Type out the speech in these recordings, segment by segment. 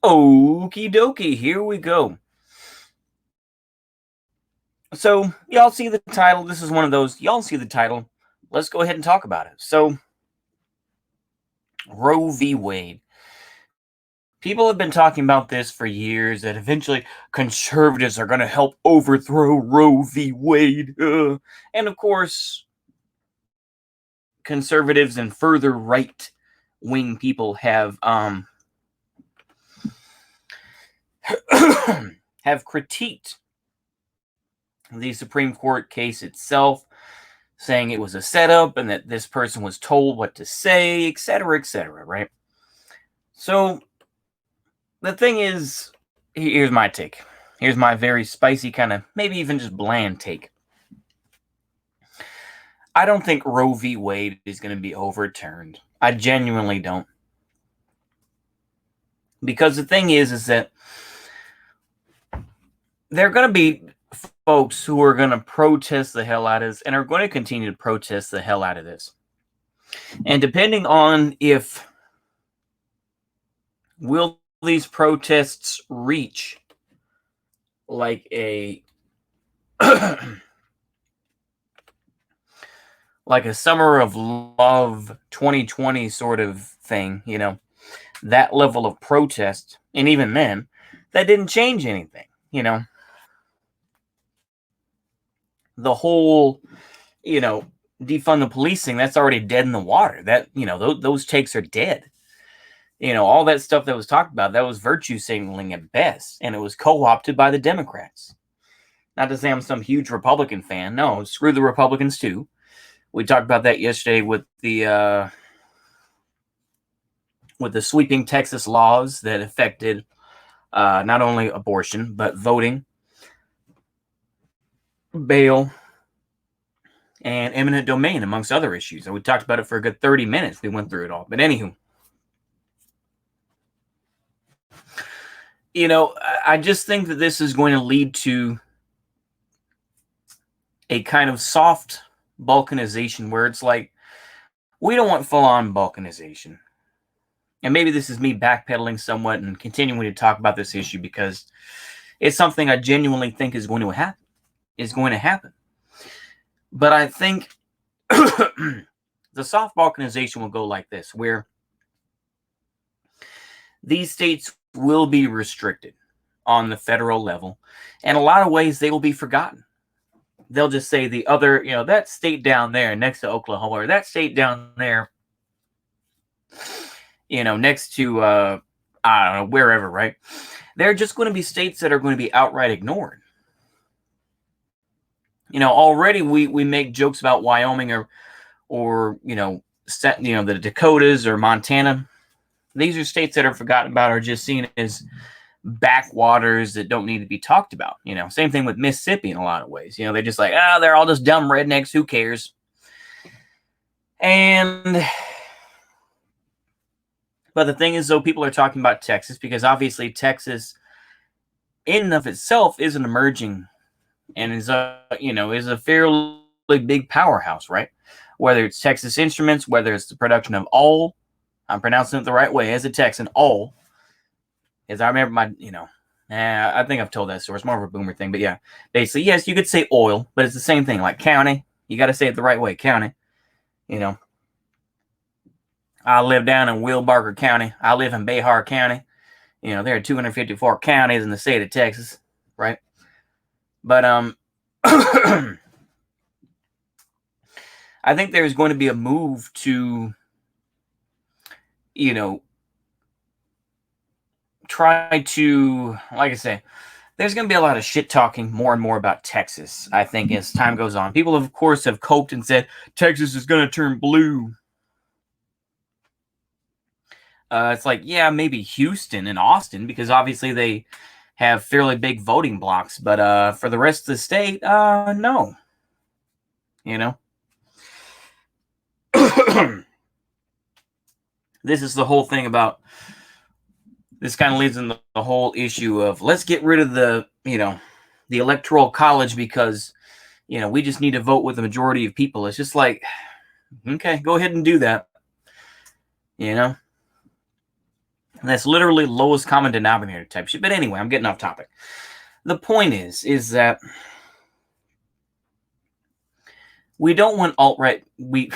Okie dokie, here we go. So, y'all see the title. This is one of those. Y'all see the title. Let's go ahead and talk about it. So, Roe v. Wade. People have been talking about this for years that eventually conservatives are going to help overthrow Roe v. Wade. And of course, conservatives and further right wing people have have critiqued the Supreme Court case itself, saying it was a setup and that this person was told what to say, etc., right? So the thing is, here's my take. Here's my very spicy, kind of maybe even just bland take. I don't think Roe v. Wade is going to be overturned. I genuinely don't. Because the thing is that there are going to be folks who are going to protest the hell out of this and are going to continue to protest the hell out of this. And depending on if will these protests reach like a like a summer of love 2020 sort of thing, that level of protest, and even then that didn't change anything. The whole defund the policing, that's already dead in the water. That those takes are dead. All that stuff that was talked about, that was virtue signaling at best, and it was co-opted by the Democrats. Not to say I'm some huge Republican fan. No, screw the Republicans too. We talked about that yesterday with the sweeping Texas laws that affected not only abortion but voting, bail, and eminent domain, amongst other issues. And we talked about it for a good 30 minutes. We went through it all. But anywho, I just think that this is going to lead to a kind of soft balkanization where it's like, we don't want full-on balkanization. And maybe this is me backpedaling somewhat and continuing to talk about this issue because it's something I genuinely think is going to happen. But I think the soft balkanization will go like this, where these states will be restricted on the federal level. And a lot of ways they will be forgotten. They'll just say the other, that state down there next to Oklahoma, or that state down there, next to, I don't know, wherever, right? They're just going to be states that are going to be outright ignored. Already we make jokes about Wyoming or the Dakotas or Montana. These are states that are forgotten about, or just seen as backwaters that don't need to be talked about. Same thing with Mississippi in a lot of ways. They're just like, they're all just dumb rednecks. Who cares? But the thing is, though, people are talking about Texas because obviously Texas, in and of itself, is an emerging and is a fairly big powerhouse, right? Whether it's Texas Instruments, whether it's the production of all, I'm pronouncing it the right way as a Texan, all. As I remember I think I've told that story. It's more of a boomer thing, but yeah, basically, yes, you could say oil, but it's the same thing. Like county, you got to say it the right way, county. I live down in Will Barker County. I live in Behar County. There are 254 counties in the state of Texas, right? But I think there's going to be a move to, try to, like I say, there's going to be a lot of shit talking more and more about Texas, I think, as time goes on. People, of course, have coped and said, Texas is going to turn blue. It's like, yeah, maybe Houston and Austin, because obviously they have fairly big voting blocks. But for the rest of the state, no. This is the whole thing about, this kind of leads into the whole issue of, let's get rid of the electoral college because, we just need to vote with the majority of people. It's just like, okay, go ahead and do that. That's literally lowest common denominator type shit. But anyway, I'm getting off topic. The point is that we don't want we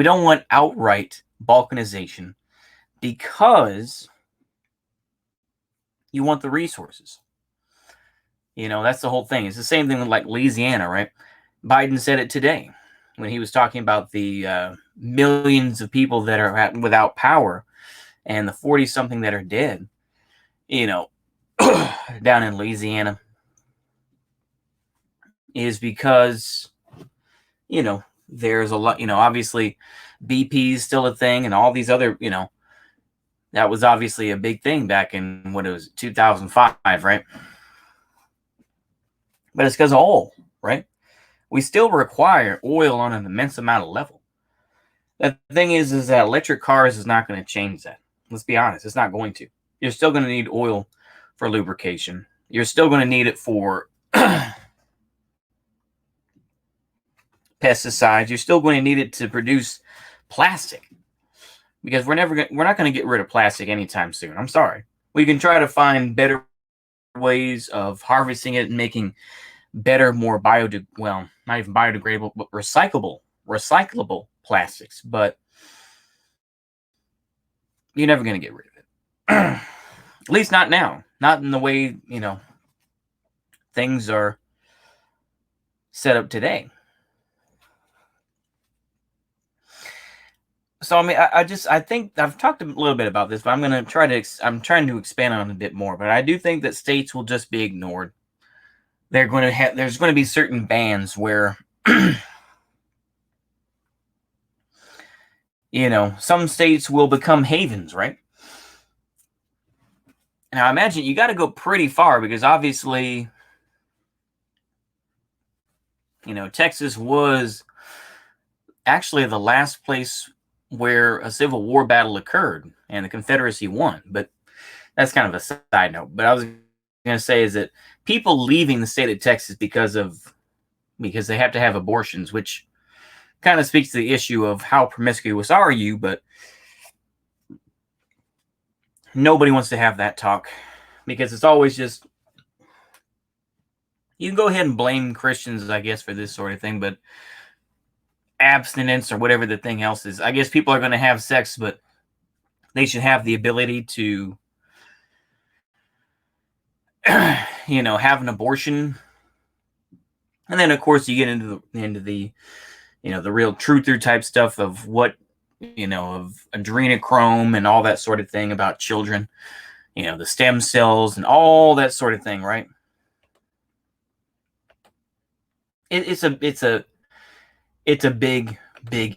don't want outright balkanization because you want the resources. That's the whole thing. It's the same thing with like Louisiana, right? Biden said it today when he was talking about the millions of people that are without power and the 40-something that are dead, down in Louisiana, is because, there's a lot, obviously BP is still a thing and all these other, that was obviously a big thing back in what it was 2005, right? But it's because of oil, right? We still require oil on an immense amount of level. The thing is that electric cars is not going to change that. Let's be honest, it's not going to. You're still going to need oil for lubrication. You're still going to need it for pesticides. You're still going to need it to produce plastic, because we're not going to get rid of plastic anytime soon. I'm sorry. We can try to find better ways of harvesting it and making better, more not even biodegradable, but recyclable plastics. But you're never going to get rid of it. At least not now. Not in the way, things are set up today. So, I think I've talked a little bit about this, but I'm trying to expand on it a bit more. But I do think that states will just be ignored. There's going to be certain bans where, some states will become havens, right? Now, I imagine you got to go pretty far because obviously, Texas was actually the last place where a Civil War battle occurred and the Confederacy won. But that's kind of a side note. But I was going to say is that people leaving the state of Texas because they have to have abortions, which kind of speaks to the issue of how promiscuous are you, but nobody wants to have that talk because it's always just, you can go ahead and blame Christians, I guess, for this sort of thing, but abstinence or whatever the thing else is, I guess people are going to have sex, but they should have the ability to, have an abortion. And then, of course, you get into the the real truther type stuff of what, of adrenochrome and all that sort of thing about children, the stem cells and all that sort of thing, right? It's a big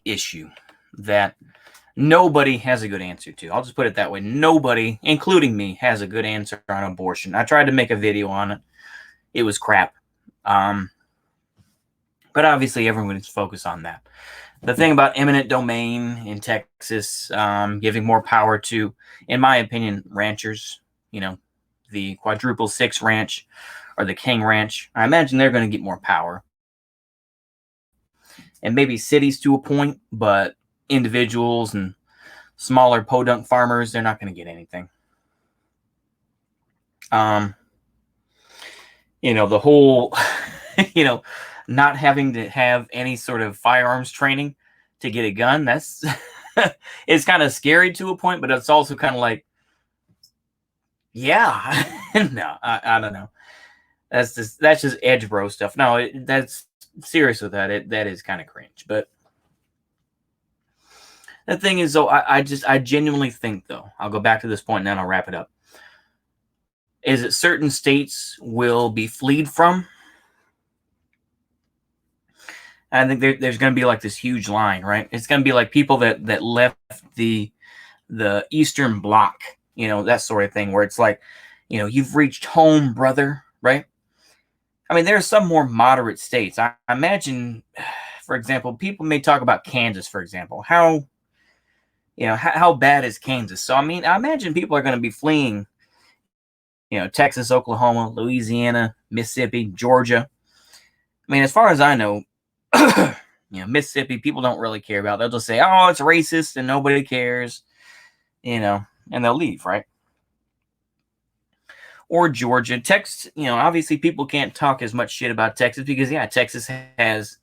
issue that nobody has a good answer to. I'll just put it that way. Nobody, including me, has a good answer on abortion. I tried to make a video on it. It was crap. But obviously everyone is focused on that. The thing about eminent domain in Texas, giving more power to, in my opinion, ranchers, the Quadruple Six Ranch or the King Ranch, I imagine they're going to get more power. And maybe cities to a point, but individuals and smaller podunk farmers, they're not going to get anything. The whole, not having to have any sort of firearms training to get a gun, that's it's kind of scary to a point, but it's also kind of like, yeah, no, I don't know. That's just edge bro stuff. No, that's serious with that. That is kind of cringe. But the thing is, though, I genuinely think, though, I'll go back to this point and then I'll wrap it up, is that certain states will be fleed from. I think there's going to be like this huge line, right? It's going to be like people that left the Eastern Bloc, that sort of thing, where it's like, you've reached home, brother, right? I mean, there are some more moderate states. I imagine, for example, people may talk about Kansas, for example. How bad is Kansas? So, I mean, I imagine people are going to be fleeing, Texas, Oklahoma, Louisiana, Mississippi, Georgia. I mean, as far as I know, Mississippi, people don't really care about. They'll just say, oh, it's racist and nobody cares. and they'll leave, right? Or Georgia. Texas, obviously people can't talk as much shit about Texas because, yeah, Texas has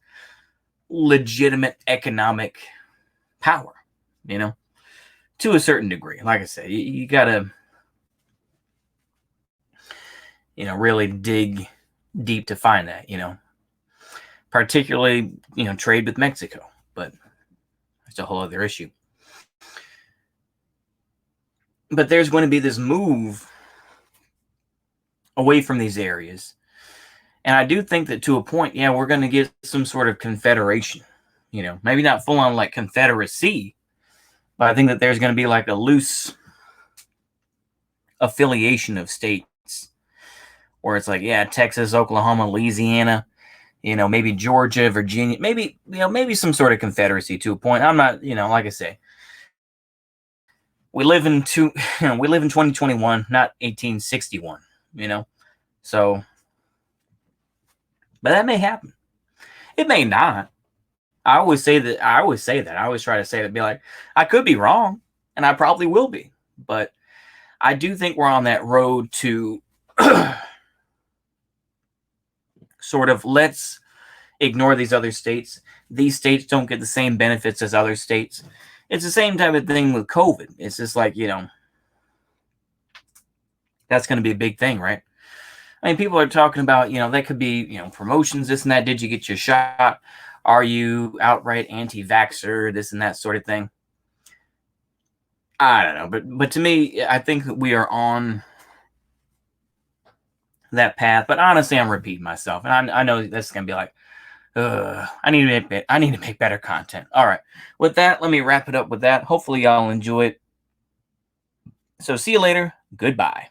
legitimate economic power, to a certain degree. Like I said, you got to, really dig deep to find that, particularly, trade with Mexico. But it's a whole other issue. But there's going to be this move away from these areas. And I do think that to a point, yeah, we're going to get some sort of confederation. Maybe not full on like confederacy, but I think that there's going to be like a loose affiliation of states where it's like, yeah, Texas, Oklahoma, Louisiana, maybe Georgia, Virginia, maybe some sort of confederacy to a point. I'm not, like I say, we live in 2021, not 1861, so, but that may happen. It may not. I always say that. I always try to say that, be like, I could be wrong, and I probably will be, but I do think we're on that road to sort of, let's ignore these other states. These states don't get the same benefits as other states. It's the same type of thing with COVID. It's just like, that's going to be a big thing, right? I mean, people are talking about, that could be, promotions, this and that. Did you get your shot? Are you outright anti-vaxxer? This and that sort of thing. I don't know. But to me, I think we are on that path. But honestly, I'm repeating myself. And I know this is going to be like, I need to make better content. All right. With that, let me wrap it up with that. Hopefully y'all enjoy it. So see you later. Goodbye.